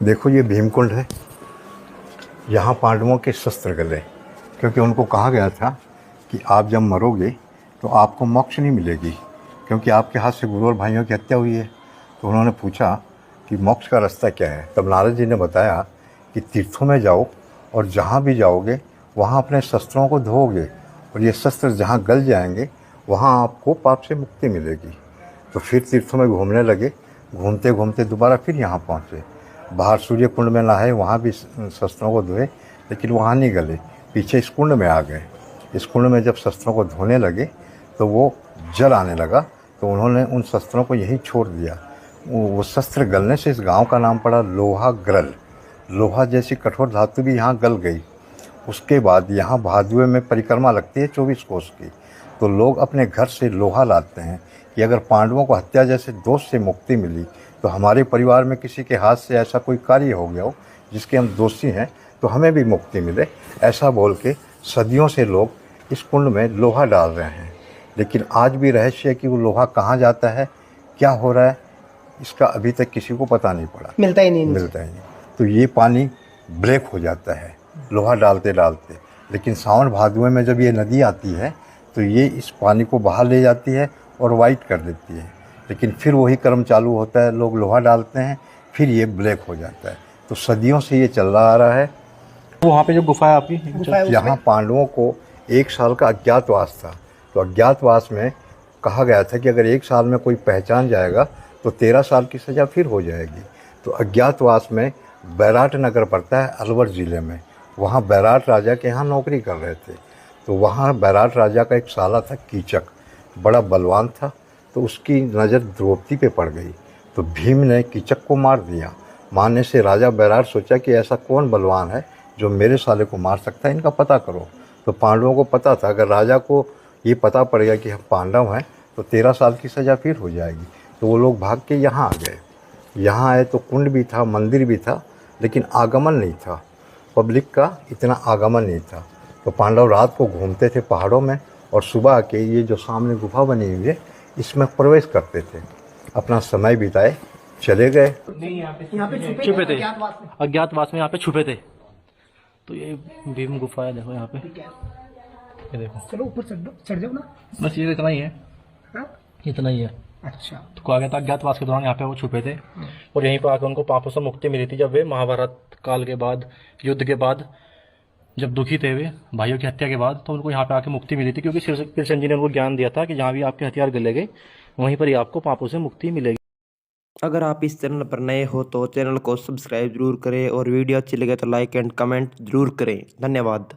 देखो ये भीमकुंड है, यहाँ पांडवों के शस्त्र गले, क्योंकि उनको कहा गया था कि आप जब मरोगे तो आपको मोक्ष नहीं मिलेगी, क्योंकि आपके हाथ से गुरु और भाइयों की हत्या हुई है। तो उन्होंने पूछा कि मोक्ष का रास्ता क्या है। तब नारद जी ने बताया कि तीर्थों में जाओ और जहाँ भी जाओगे वहाँ अपने शस्त्रों को धोओगे और ये शस्त्र जहाँ गल जाएंगे वहाँ आपको पाप से मुक्ति मिलेगी। तो फिर तीर्थों में घूमने लगे, घूमते घूमते दोबारा फिर यहाँ पहुँचे। बाहर सूर्य कुंड में नहाए, वहाँ भी शस्त्रों को धोए, लेकिन वहाँ नहीं गले, पीछे इस कुंड में आ गए। इस कुंड में जब शस्त्रों को धोने लगे तो वो जल आने लगा, तो उन्होंने उन शस्त्रों को यहीं छोड़ दिया। वो शस्त्र गलने से इस गांव का नाम पड़ा लोहा ग्रल। लोहा जैसी कठोर धातु भी यहाँ गल गई। उसके बाद यहाँ भादुए में परिक्रमा लगती है 24 कोस की, तो लोग अपने घर से लोहा लाते हैं कि अगर पांडवों को हत्या जैसे दोष से मुक्ति मिली तो हमारे परिवार में किसी के हाथ से ऐसा कोई कार्य हो गया हो जिसके हम दोषी हैं, तो हमें भी मुक्ति मिले। ऐसा बोल के सदियों से लोग इस कुंड में लोहा डाल रहे हैं। लेकिन आज भी रहस्य है कि वो लोहा कहाँ जाता है, क्या हो रहा है, इसका अभी तक किसी को पता नहीं पड़ा, मिलता ही नहीं। तो ये पानी ब्लैक हो जाता है लोहा डालते डालते। लेकिन सावन भादुए में जब ये नदी आती है तो ये इस पानी को बाहर ले जाती है और वाइट कर देती है। लेकिन फिर वही कर्म चालू होता है, लोग लोहा डालते हैं, फिर ये ब्लैक हो जाता है। तो सदियों से ये चल रहा आ रहा है। वहाँ पे जो गुफा है आपकी, यहाँ पांडवों को 1 साल का अज्ञातवास था। तो अज्ञातवास में कहा गया था कि अगर 1 साल में कोई पहचान जाएगा तो 13 साल की सज़ा फिर हो जाएगी। तो अज्ञातवास में बैराट नगर पड़ता है अलवर ज़िले में, वहाँ बैराट राजा के यहाँ नौकरी कर रहे थे। तो वहाँ बैराट राजा का एक साला था कीचक, बड़ा बलवान था। तो उसकी नज़र द्रौपदी पे पड़ गई, तो भीम ने कीचक को मार दिया। मारने से राजा बैराट सोचा कि ऐसा कौन बलवान है जो मेरे साले को मार सकता है, इनका पता करो। तो पांडवों को पता था अगर राजा को ये पता पड़ गया कि हम पांडव हैं तो 13 साल की सज़ा फिर हो जाएगी। तो वो लोग भाग के यहाँ आ गए। यहाँ आए तो कुंड भी था, मंदिर भी था, लेकिन आगमन नहीं था, पब्लिक का इतना आगमन नहीं था। तो पांडव रात को घूमते थे पहाड़ों में और सुबह आके ये जो सामने गुफा बनी हुई है इसमें प्रवेश करते थे, अपना समय बिताए, चले गए। यहाँ पे छुपे थे अज्ञातवास में, यहाँ पे छुपे थे। तो ये भीम गुफा है, देखो यहाँ पे, ये देखो। चलो ऊपर चढ़ जाओ ना। बस ये इतना ही है, हाँ? इतना ही है। अच्छा, तो कहा गया था अज्ञातवास के दौरान यहाँ पे वो छुपे थे और यहीं पर आकर उनको पापों से मुक्ति मिली थी। जब वे महाभारत काल के बाद, युद्ध के बाद, जब दुखी थे वे भाइयों की हत्या के बाद, तो उनको यहाँ पे आके मुक्ति मिली थी, क्योंकि कृष्ण जी ने उनको ज्ञान दिया था कि जहाँ भी आपके हथियार गले गए वहीं पर ही आपको पापों से मुक्ति मिलेगी। अगर आप इस चैनल पर नए हो तो चैनल को सब्सक्राइब जरूर करें और वीडियो अच्छी लगे तो लाइक एंड कमेंट जरूर करें। धन्यवाद।